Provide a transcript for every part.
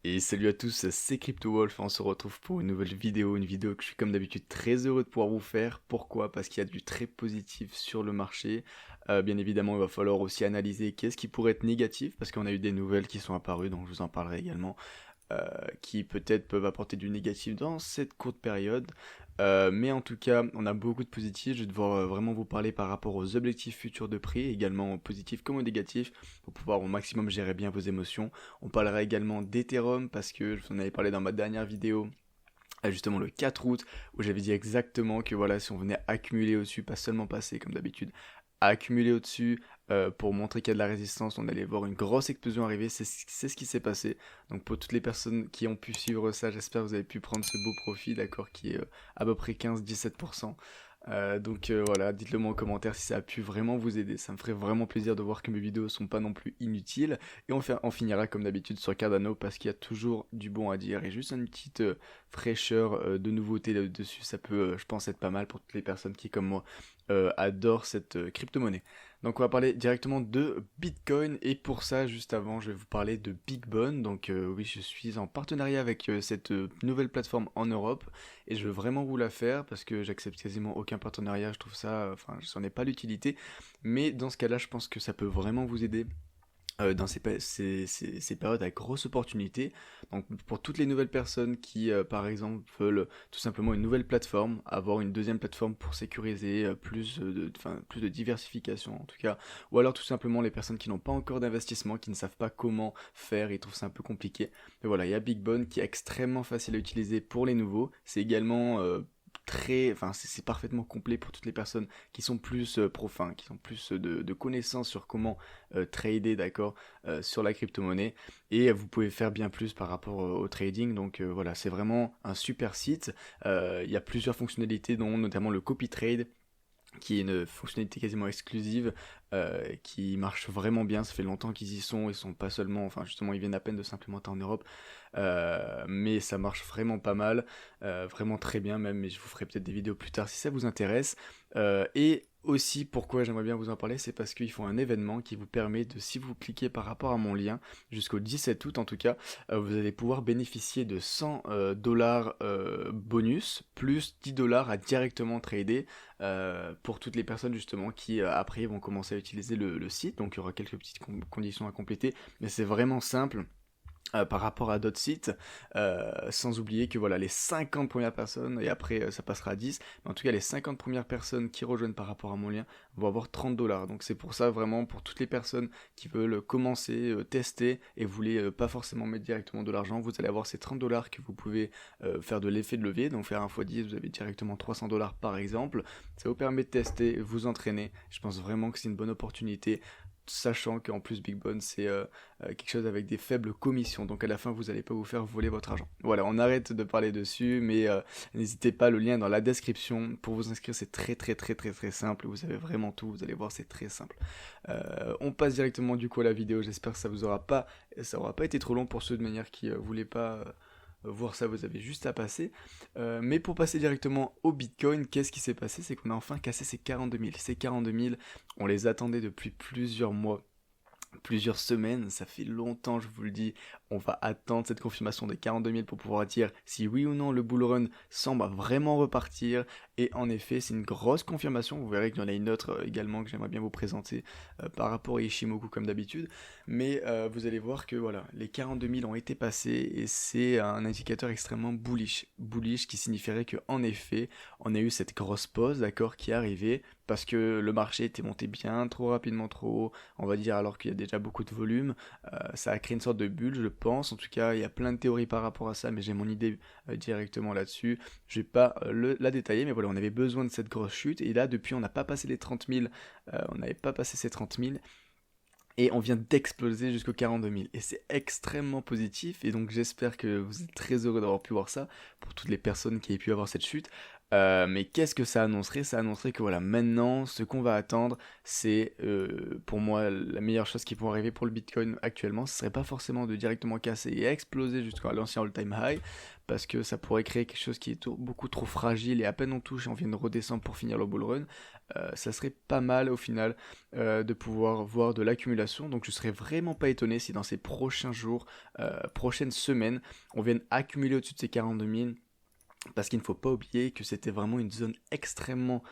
Et salut à tous, c'est CryptoWolf, on se retrouve pour une vidéo que je suis comme d'habitude très heureux de pouvoir vous faire. Pourquoi? Parce qu'il y a du très positif sur le marché. Bien évidemment, il va falloir aussi analyser qu'est-ce qui pourrait être négatif, parce qu'on a eu des nouvelles qui sont apparues, donc je vous en parlerai également qui peut-être peuvent apporter du négatif dans cette courte période. Mais en tout cas, on a beaucoup de positifs. Je vais devoir vraiment vous parler par rapport aux objectifs futurs de prix, également positifs comme négatifs, pour pouvoir au maximum gérer bien vos émotions. On parlera également d'Ethereum, parce que je vous en avais parlé dans ma dernière vidéo, justement le 4 août, où j'avais dit exactement que voilà, si on venait accumuler au-dessus, pas seulement passer comme d'habitude, à accumuler au-dessus pour montrer qu'il y a de la résistance, on allait voir une grosse explosion arriver, c'est ce qui s'est passé. Donc pour toutes les personnes qui ont pu suivre ça, j'espère que vous avez pu prendre ce beau profit, d'accord, qui est à peu près 15-17%. Voilà, dites-le moi en commentaire si ça a pu vraiment vous aider, ça me ferait vraiment plaisir de voir que mes vidéos sont pas non plus inutiles. Et on finira comme d'habitude sur Cardano parce qu'il y a toujours du bon à dire et juste une petite fraîcheur de nouveautés là-dessus, ça peut, je pense, être pas mal pour toutes les personnes qui, comme moi, adorent cette crypto-monnaie. Donc on va parler directement de Bitcoin et pour ça, juste avant, je vais vous parler de BigBone. Donc oui, je suis en partenariat avec cette nouvelle plateforme en Europe et je veux vraiment vous la faire parce que j'accepte quasiment aucun partenariat, je trouve ça, enfin, je n'en ai pas l'utilité. Mais dans ce cas-là, je pense que ça peut vraiment vous aider dans ces périodes à grosse opportunité. Donc pour toutes les nouvelles personnes qui, par exemple, veulent tout simplement une nouvelle plateforme, avoir une deuxième plateforme pour sécuriser plus de diversification en tout cas, ou alors tout simplement les personnes qui n'ont pas encore d'investissement, qui ne savent pas comment faire, ils trouvent ça un peu compliqué. Mais voilà, il y a BigBone qui est extrêmement facile à utiliser pour les nouveaux. C'est également c'est parfaitement complet pour toutes les personnes qui sont plus qui sont plus de connaissances sur comment trader, d'accord, sur la crypto-monnaie. Et vous pouvez faire bien plus par rapport au trading. Donc voilà, c'est vraiment un super site. Il y a plusieurs fonctionnalités, dont notamment le copy trade qui est une fonctionnalité quasiment exclusive, qui marche vraiment bien. Ça fait longtemps qu'ils y sont, ils sont pas seulement, enfin justement ils viennent à peine de s'implémenter en Europe, mais ça marche vraiment pas mal, vraiment très bien même, mais je vous ferai peut-être des vidéos plus tard si ça vous intéresse. Et aussi pourquoi j'aimerais bien vous en parler, c'est parce qu'ils font un événement qui vous permet de, si vous cliquez par rapport à mon lien, jusqu'au 17 août en tout cas, vous allez pouvoir bénéficier de 100 dollars bonus, plus 10 dollars à directement trader pour toutes les personnes justement qui après vont commencer à utiliser le site. Donc il y aura quelques petites conditions à compléter, mais c'est vraiment simple par rapport à d'autres sites, sans oublier que voilà, les 50 premières personnes, et après ça passera à 10, mais en tout cas les 50 premières personnes qui rejoignent par rapport à mon lien vont avoir 30 dollars. Donc c'est pour ça vraiment pour toutes les personnes qui veulent commencer, tester, et vous voulez pas forcément mettre directement de l'argent, vous allez avoir ces 30 dollars que vous pouvez faire de l'effet de levier, donc faire un x10, vous avez directement 300 dollars par exemple. Ça vous permet de tester, vous entraîner. Je pense vraiment que c'est une bonne opportunité, sachant qu'en plus Big Bone c'est quelque chose avec des faibles commissions, donc à la fin vous n'allez pas vous faire voler votre argent. Voilà, on arrête de parler dessus, mais n'hésitez pas, le lien est dans la description. Pour vous inscrire c'est très simple, vous avez vraiment tout, vous allez voir c'est très simple. On passe directement du coup à la vidéo, j'espère que ça aura pas été trop long pour ceux de manière qui voulaient pas voir ça, vous avez juste à passer. Mais pour passer directement au Bitcoin, qu'est-ce qui s'est passé? C'est qu'on a enfin cassé ces 42 000. Ces 42 000, on les attendait depuis plusieurs mois, plusieurs semaines, ça fait longtemps, je vous le dis. On va attendre cette confirmation des 42 000 pour pouvoir dire si oui ou non le bull run semble vraiment repartir. Et en effet, c'est une grosse confirmation. Vous verrez qu'il y en a une autre également que j'aimerais bien vous présenter par rapport à Ishimoku comme d'habitude. Mais vous allez voir que voilà, les 42 000 ont été passés et c'est un indicateur extrêmement bullish. Bullish qui signifierait que en effet, on a eu cette grosse pause, d'accord, qui est arrivée parce que le marché était monté bien trop rapidement trop haut, on va dire, alors qu'il y a déjà beaucoup de volume. Ça a créé une sorte de bulle, je pense. En tout cas, il y a plein de théories par rapport à ça, mais j'ai mon idée directement là-dessus. Je vais pas la détailler, mais voilà, on avait besoin de cette grosse chute. Et là, depuis, on n'a pas passé les 30 000. On n'avait pas passé ces 30 000. Et on vient d'exploser jusqu'aux 42 000. Et c'est extrêmement positif. Et donc j'espère que vous êtes très heureux d'avoir pu voir ça. Pour toutes les personnes qui aient pu avoir cette chute. Mais qu'est-ce que ça annoncerait? Ça annoncerait que voilà, maintenant, ce qu'on va attendre, c'est pour moi la meilleure chose qui pourrait arriver pour le Bitcoin actuellement. Ce serait pas forcément de directement casser et exploser jusqu'à l'ancien all-time high, parce que ça pourrait créer quelque chose qui est beaucoup trop fragile et à peine on touche et on vient de redescendre pour finir le bull run. Ça serait pas mal au final de pouvoir voir de l'accumulation. Donc je serais vraiment pas étonné si dans ces prochains jours, prochaines semaines, on vienne accumuler au-dessus de ces 42 000. Parce qu'il ne faut pas oublier que c'était vraiment une zone extrêmement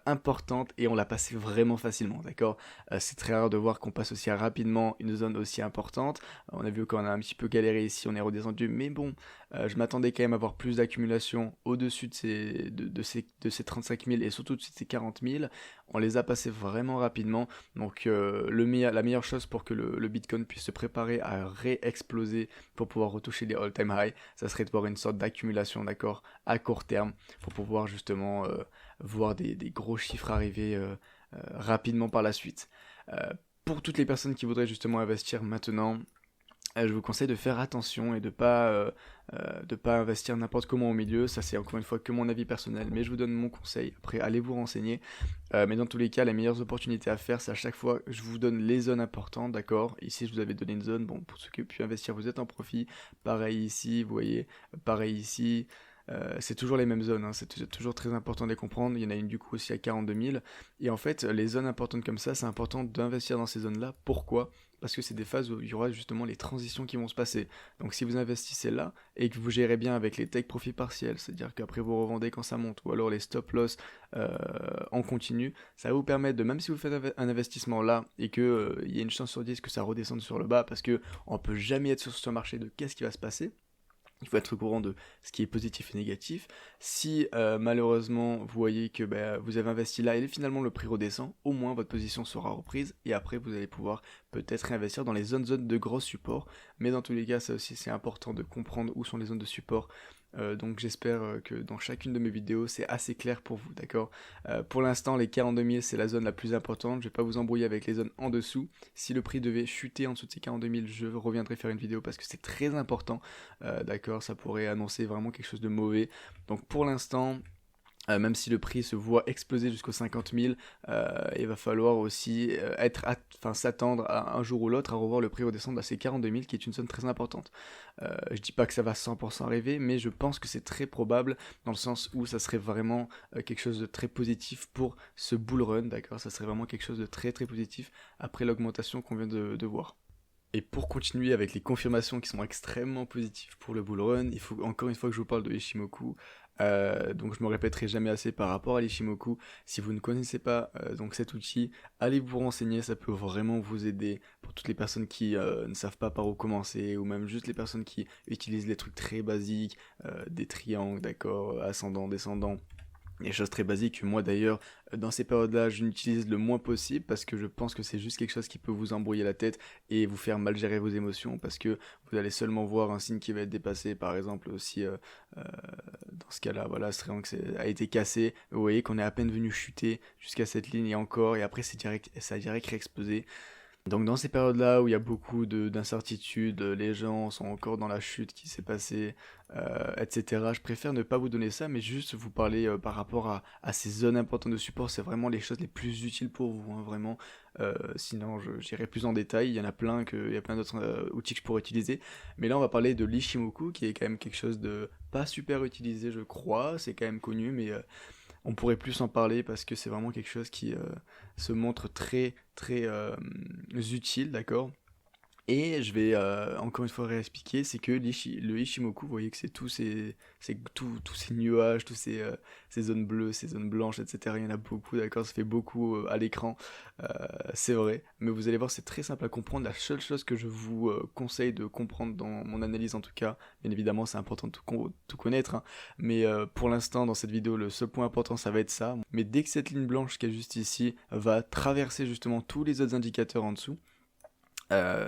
importante et on l'a passé vraiment facilement, d'accord. C'est très rare de voir qu'on passe aussi rapidement une zone aussi importante. On a vu qu'on a un petit peu galéré ici, on est redescendu, mais bon, je m'attendais quand même à avoir plus d'accumulation au-dessus de ces 35 000 et surtout de ces 40 000. On les a passés vraiment rapidement, donc la meilleure chose pour que le Bitcoin puisse se préparer à réexploser pour pouvoir retoucher les all-time high, ça serait de voir une sorte d'accumulation, d'accord, à court terme, pour pouvoir justement voir des gros chiffres arriver rapidement par la suite. Euh, pour toutes les personnes qui voudraient justement investir maintenant, je vous conseille de faire attention et de pas investir n'importe comment au milieu. Ça, c'est encore une fois que mon avis personnel, mais je vous donne mon conseil. Après, allez vous renseigner. Mais dans tous les cas, les meilleures opportunités à faire, c'est à chaque fois je vous donne les zones importantes, d'accord. Ici, je vous avais donné une zone. Bon, pour ceux qui ont pu investir, vous êtes en profit. Pareil ici, vous voyez. Pareil ici. C'est toujours les mêmes zones, hein. C'est toujours très important de les comprendre. Il y en a une du coup aussi à 42 000. Et en fait, les zones importantes comme ça, c'est important d'investir dans ces zones-là. Pourquoi? Parce que c'est des phases où il y aura justement les transitions qui vont se passer. Donc si vous investissez là et que vous gérez bien avec les take profit partiels, c'est-à-dire qu'après vous revendez quand ça monte, ou alors les stop loss en continu, ça va vous permettre de, même si vous faites un investissement là et que il y a une chance sur 10 que ça redescende sur le bas, parce que on peut jamais être sur ce marché de qu'est-ce qui va se passer. Il faut être au courant de ce qui est positif et négatif. Si malheureusement vous voyez que vous avez investi là et finalement le prix redescend, au moins votre position sera reprise et après vous allez pouvoir peut-être réinvestir dans les zones de gros support. Mais dans tous les cas, ça aussi c'est important de comprendre où sont les zones de support. Donc j'espère que dans chacune de mes vidéos c'est assez clair pour vous, d'accord. Pour l'instant les 42 000 c'est la zone la plus importante, je vais pas vous embrouiller avec les zones en dessous. Si le prix devait chuter en dessous de ces 42 000, je reviendrai faire une vidéo parce que c'est très important. D'accord, ça pourrait annoncer vraiment quelque chose de mauvais. Donc pour l'instant, même si le prix se voit exploser jusqu'aux 50 000, il va falloir aussi s'attendre à un jour ou l'autre à revoir le prix redescendre à ces 42 000, qui est une zone très importante. Je dis pas que ça va 100% arriver, mais je pense que c'est très probable, dans le sens où ça serait vraiment quelque chose de très positif pour ce bull run, d'accord. Ça serait vraiment quelque chose de très très positif après l'augmentation qu'on vient de voir. Et pour continuer avec les confirmations qui sont extrêmement positives pour le bull run, il faut encore une fois que je vous parle de l'Ishimoku. Donc je me répéterai jamais assez par rapport à l'Ishimoku. Si vous ne connaissez pas donc cet outil, allez vous renseigner, ça peut vraiment vous aider pour toutes les personnes qui ne savent pas par où commencer, ou même juste les personnes qui utilisent les trucs très basiques, des triangles, d'accord, ascendant, descendant. Des choses très basiques, moi d'ailleurs, dans ces périodes-là, je n'utilise le moins possible parce que je pense que c'est juste quelque chose qui peut vous embrouiller la tête et vous faire mal gérer vos émotions, parce que vous allez seulement voir un signe qui va être dépassé, par exemple si dans ce cas-là, voilà, ce triangle a été cassé, vous voyez qu'on est à peine venu chuter jusqu'à cette ligne et encore, et après ça a direct réexplosé. Donc dans ces périodes-là où il y a beaucoup d'incertitudes, les gens sont encore dans la chute qui s'est passée, etc. Je préfère ne pas vous donner ça, mais juste vous parler par rapport à ces zones importantes de support. C'est vraiment les choses les plus utiles pour vous, hein, vraiment. Sinon, j'irai plus en détail. Il y en a plein, il y a plein d'autres outils que je pourrais utiliser. Mais là, on va parler de l'Ishimoku, qui est quand même quelque chose de pas super utilisé, je crois. C'est quand même connu, mais on pourrait plus en parler parce que c'est vraiment quelque chose qui se montre très très utile, d'accord. Et je vais encore une fois réexpliquer, c'est que le Ishimoku, vous voyez que tous ces nuages, ces zones bleues, ces zones blanches, etc. Il y en a beaucoup, d'accord, ça fait beaucoup à l'écran, c'est vrai, mais vous allez voir, c'est très simple à comprendre. La seule chose que je vous conseille de comprendre dans mon analyse en tout cas, bien évidemment c'est important de tout connaître, hein, mais pour l'instant dans cette vidéo, le seul point important ça va être ça. Mais dès que cette ligne blanche qui est juste ici va traverser justement tous les autres indicateurs en dessous,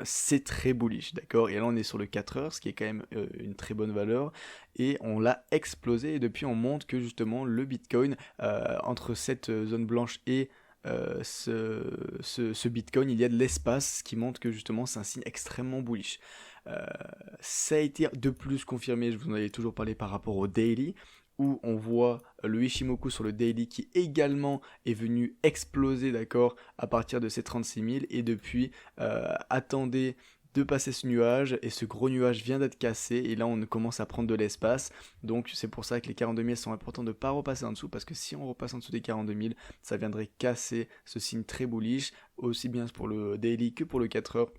c'est très bullish, d'accord. Et là on est sur le 4 heures, ce qui est quand même une très bonne valeur, et on l'a explosé, et depuis on montre que justement le Bitcoin, entre cette zone blanche et ce Bitcoin, il y a de l'espace, ce qui montre que justement c'est un signe extrêmement bullish. Euh, Ça a été de plus confirmé, je vous en avais toujours parlé par rapport au daily. où on voit le Ishimoku sur le daily qui également est venu exploser, d'accord, à partir de ces 36 000, et depuis, attendez de passer ce nuage, et ce gros nuage vient d'être cassé, et là on commence à prendre de l'espace, donc c'est pour ça que les 42 000 sont importants de ne pas repasser en dessous, parce que si on repasse en dessous des 42 000, ça viendrait casser ce signe très bullish, aussi bien pour le daily que pour le 4 heures,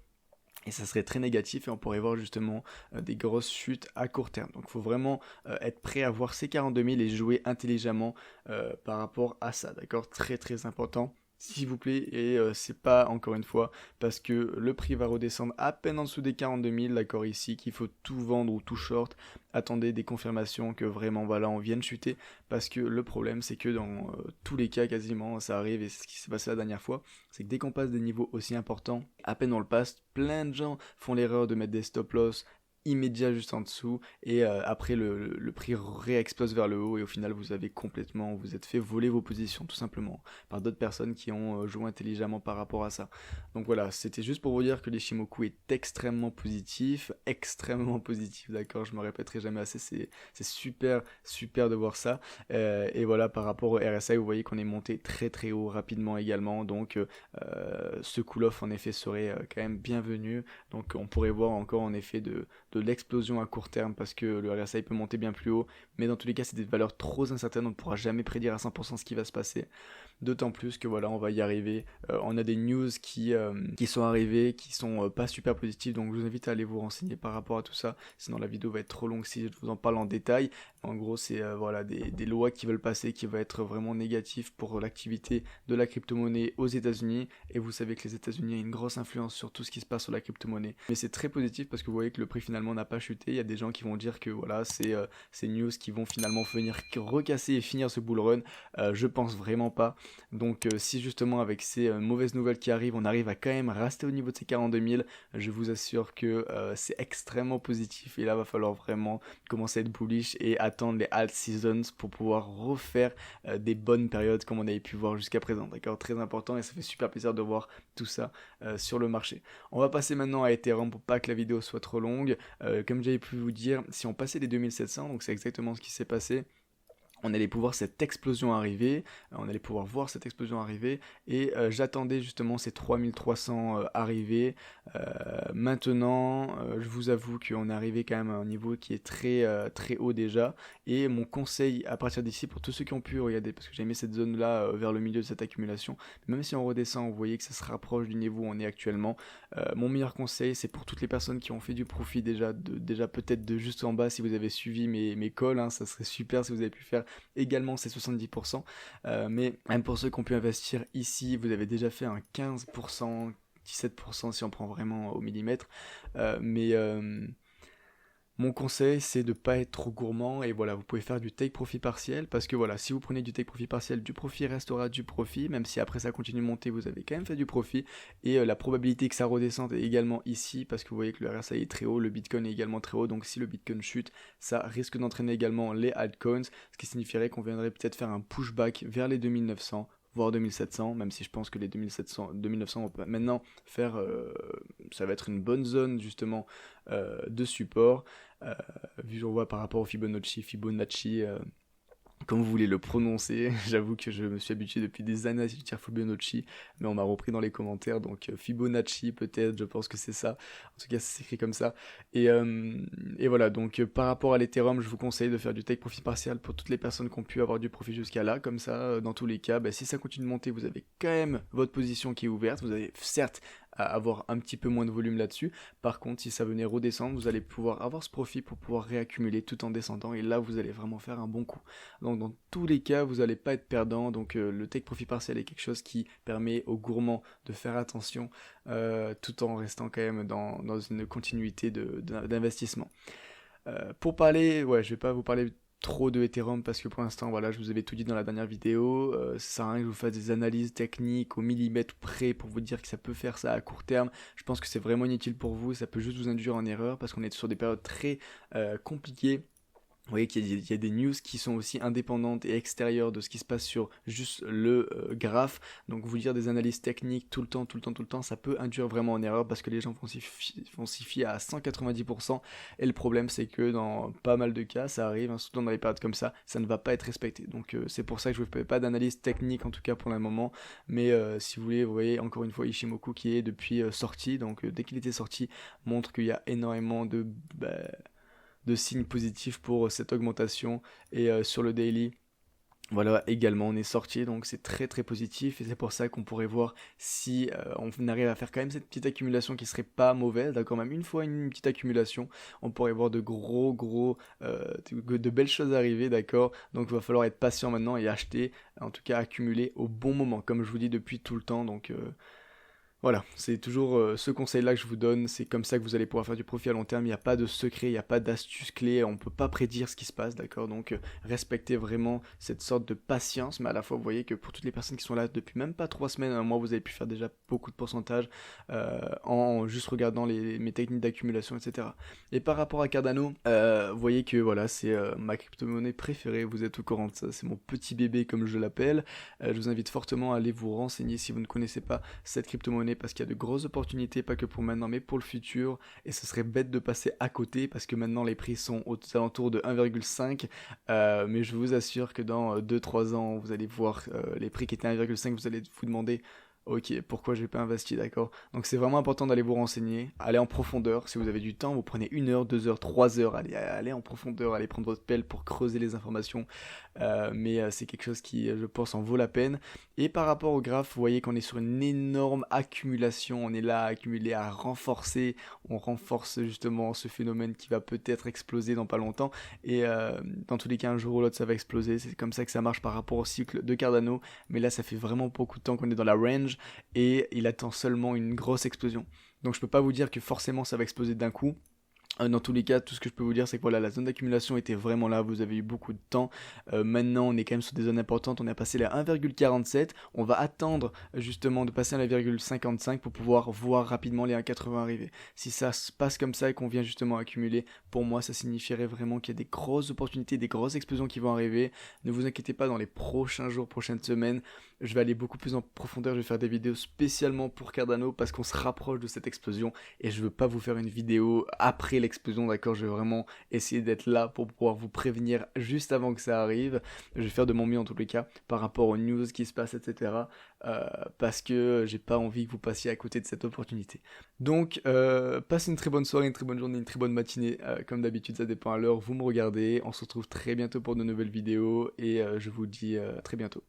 et ça serait très négatif et on pourrait voir justement des grosses chutes à court terme. Donc il faut vraiment être prêt à voir ces 42 000 et jouer intelligemment par rapport à ça, d'accord? Très très important. S'il vous plaît, et c'est pas encore une fois parce que le prix va redescendre à peine en dessous des 42 000, d'accord, ici, qu'il faut tout vendre ou tout short. Attendez des confirmations que vraiment, voilà, on vient de chuter, parce que le problème, c'est que dans tous les cas, quasiment, ça arrive, et c'est ce qui s'est passé la dernière fois, c'est que dès qu'on passe des niveaux aussi importants, à peine on le passe, plein de gens font l'erreur de mettre des stop loss immédiat juste en dessous, et après le prix réexplose vers le haut, et au final vous êtes fait voler vos positions tout simplement par d'autres personnes qui ont joué intelligemment par rapport à ça. Donc voilà, c'était juste pour vous dire que l'Ishimoku est extrêmement positif, d'accord, je me répéterai jamais assez, c'est super super de voir ça. Et voilà, par rapport au RSI, vous voyez qu'on est monté très très haut rapidement également, donc ce cool-off en effet serait quand même bienvenu, donc on pourrait voir encore en effet de l'explosion à court terme, parce que le RSI peut monter bien plus haut, mais dans tous les cas c'est des valeurs trop incertaines, on ne pourra jamais prédire à 100% ce qui va se passer, d'autant plus que voilà, on va y arriver. On a des news qui sont arrivées, qui sont pas super positives, donc je vous invite à aller vous renseigner par rapport à tout ça, sinon la vidéo va être trop longue si je vous en parle en détail. En gros, c'est voilà, des lois qui veulent passer, qui vont être vraiment négatives pour l'activité de la crypto-monnaie aux États-Unis, et vous savez que les États-Unis ont une grosse influence sur tout ce qui se passe sur la crypto-monnaie. Mais c'est très positif parce que vous voyez que le prix finalement n'a pas chuté. Il y a des gens qui vont dire que voilà, c'est ces news qui vont finalement venir recasser et finir ce bull run. Je pense vraiment pas. Donc si justement avec ces mauvaises nouvelles qui arrivent, on arrive à quand même rester au niveau de ces 42 000, je vous assure que c'est extrêmement positif, et là va falloir vraiment commencer à être bullish et attendre les alt seasons pour pouvoir refaire des bonnes périodes comme on avait pu voir jusqu'à présent, d'accord? Très important, et ça fait super plaisir de voir tout ça sur le marché. On va passer maintenant à Ethereum pour pas que la vidéo soit trop longue. Comme j'avais pu vous dire, si on passait les 2700, donc c'est exactement ce qui s'est passé, on allait pouvoir cette explosion arriver, on allait pouvoir voir cette explosion arriver, et j'attendais justement ces 3300 arriver. Maintenant, je vous avoue qu'on est arrivé quand même à un niveau qui est très haut déjà, et mon conseil à partir d'ici, pour tous ceux qui ont pu regarder, parce que j'ai mis cette zone là vers le milieu de cette accumulation, même si on redescend, vous voyez que ça se rapproche du niveau où on est actuellement, mon meilleur conseil, c'est pour toutes les personnes qui ont fait du profit déjà, déjà peut-être de juste en bas, si vous avez suivi mes calls, hein, ça serait super si vous avez pu faire également ces 70%, mais même pour ceux qui ont pu investir ici, vous avez déjà fait un 15%, 17% si on prend vraiment au millimètre, mais mon conseil, c'est de ne pas être trop gourmand, et voilà, vous pouvez faire du take profit partiel, parce que voilà, si vous prenez du take profit partiel, du profit restera du profit, même si après ça continue de monter, vous avez quand même fait du profit, et la probabilité que ça redescende est également ici, parce que vous voyez que le RSI est très haut, le Bitcoin est également très haut, donc si le Bitcoin chute, ça risque d'entraîner également les altcoins, ce qui signifierait qu'on viendrait peut-être faire un pushback vers les 2900, voire 2700, même si je pense que les 2700, 2900 on peut maintenant faire, ça va être une bonne zone justement de support, vu on voit par rapport au Fibonacci, comme vous voulez le prononcer. J'avoue que je me suis habitué depuis des années à dire Fibonacci, mais on m'a repris dans les commentaires, donc Fibonacci peut-être, je pense que c'est ça. En tout cas, ça s'écrit comme ça. Et voilà, donc par rapport à l'Ethereum, je vous conseille de faire du take profit partiel pour toutes les personnes qui ont pu avoir du profit jusqu'à là, comme ça, dans tous les cas, bah, si ça continue de monter, vous avez quand même votre position qui est ouverte, vous avez certes à avoir un petit peu moins de volume là-dessus. Par contre, si ça venait redescendre, vous allez pouvoir avoir ce profit pour pouvoir réaccumuler tout en descendant, et là, vous allez vraiment faire un bon coup. Donc dans tous les cas, vous n'allez pas être perdant, donc le take profit partiel est quelque chose qui permet aux gourmands de faire attention, tout en restant quand même dans une continuité d'investissement. Pour parler, ouais, je vais pas vous parler trop de Ethereum, parce que pour l'instant, voilà, je vous avais tout dit dans la dernière vidéo, ça sert à rien que je vous fasse des analyses techniques au millimètre près pour vous dire que ça peut faire ça à court terme. Je pense que c'est vraiment inutile pour vous, ça peut juste vous induire en erreur, parce qu'on est sur des périodes très compliquées. Vous voyez qu'il y a des news qui sont aussi indépendantes et extérieures de ce qui se passe sur juste le graphe. Donc vous lire des analyses techniques tout le temps, tout le temps, tout le temps, ça peut induire vraiment en erreur parce que les gens vont s'y fier à 190%. Et le problème c'est que dans pas mal de cas, ça arrive, hein, surtout dans les périodes comme ça ne va pas être respecté. Donc c'est pour ça que je ne fais pas d'analyse technique en tout cas pour le moment. Mais si vous voulez, vous voyez encore une fois Ishimoku qui est depuis sorti. Donc dès qu'il était sorti, montre qu'il y a énormément de signes positifs pour cette augmentation et sur le daily. Voilà, également on est sorti, donc c'est très très positif et c'est pour ça qu'on pourrait voir si on arrive à faire quand même cette petite accumulation qui serait pas mauvaise, d'accord, même une fois une petite accumulation, on pourrait voir de de belles choses arriver, d'accord, donc il va falloir être patient maintenant et acheter, en tout cas accumuler au bon moment, comme je vous dis depuis tout le temps, donc voilà, c'est toujours ce conseil-là que je vous donne, c'est comme ça que vous allez pouvoir faire du profit à long terme, il n'y a pas de secret, il n'y a pas d'astuce clé, on ne peut pas prédire ce qui se passe, d'accord? Donc respectez vraiment cette sorte de patience, mais à la fois vous voyez que pour toutes les personnes qui sont là depuis même pas 3 semaines, un mois, vous avez pu faire déjà beaucoup de pourcentage en juste regardant mes techniques d'accumulation, etc. Et par rapport à Cardano, vous voyez que voilà, c'est ma crypto-monnaie préférée, vous êtes au courant de ça, c'est mon petit bébé comme je l'appelle. Je vous invite fortement à aller vous renseigner si vous ne connaissez pas cette crypto-monnaie parce qu'il y a de grosses opportunités, pas que pour maintenant mais pour le futur, et ce serait bête de passer à côté parce que maintenant les prix sont aux alentours de 1,5, mais je vous assure que dans 2-3 ans vous allez voir les prix qui étaient à 1,5, vous allez vous demander ok, pourquoi j'ai pas investi, d'accord? Donc c'est vraiment important d'aller vous renseigner, aller en profondeur. Si vous avez du temps, vous prenez 1 heure, 2 heures, 3 heures, allez en profondeur, allez prendre votre pelle pour creuser les informations. Mais c'est quelque chose qui, je pense, en vaut la peine. Et par rapport au graphe, vous voyez qu'on est sur une énorme accumulation. On est là à accumuler, à renforcer. On renforce justement ce phénomène qui va peut-être exploser dans pas longtemps. Et dans tous les cas, un jour ou l'autre, ça va exploser. C'est comme ça que ça marche par rapport au cycle de Cardano. Mais là, ça fait vraiment beaucoup de temps qu'on est dans la range et il attend seulement une grosse explosion. Donc je peux pas vous dire que forcément ça va exploser d'un coup. Dans tous les cas, tout ce que je peux vous dire, c'est que voilà, la zone d'accumulation était vraiment là, vous avez eu beaucoup de temps. Maintenant, on est quand même sur des zones importantes, on est passé à 1,47. On va attendre justement de passer à 1,55 pour pouvoir voir rapidement les 1,80 arriver. Si ça se passe comme ça et qu'on vient justement accumuler, pour moi, ça signifierait vraiment qu'il y a des grosses opportunités, des grosses explosions qui vont arriver. Ne vous inquiétez pas, dans les prochains jours, prochaines semaines, je vais aller beaucoup plus en profondeur, je vais faire des vidéos spécialement pour Cardano parce qu'on se rapproche de cette explosion et je veux pas vous faire une vidéo après l'explosion, d'accord? Je vais vraiment essayer d'être là pour pouvoir vous prévenir juste avant que ça arrive. Je vais faire de mon mieux en tous les cas par rapport aux news qui se passent, etc. Parce que j'ai pas envie que vous passiez à côté de cette opportunité. Donc, passez une très bonne soirée, une très bonne journée, une très bonne matinée. Comme d'habitude, ça dépend à l'heure. Vous me regardez. On se retrouve très bientôt pour de nouvelles vidéos et je vous dis à très bientôt.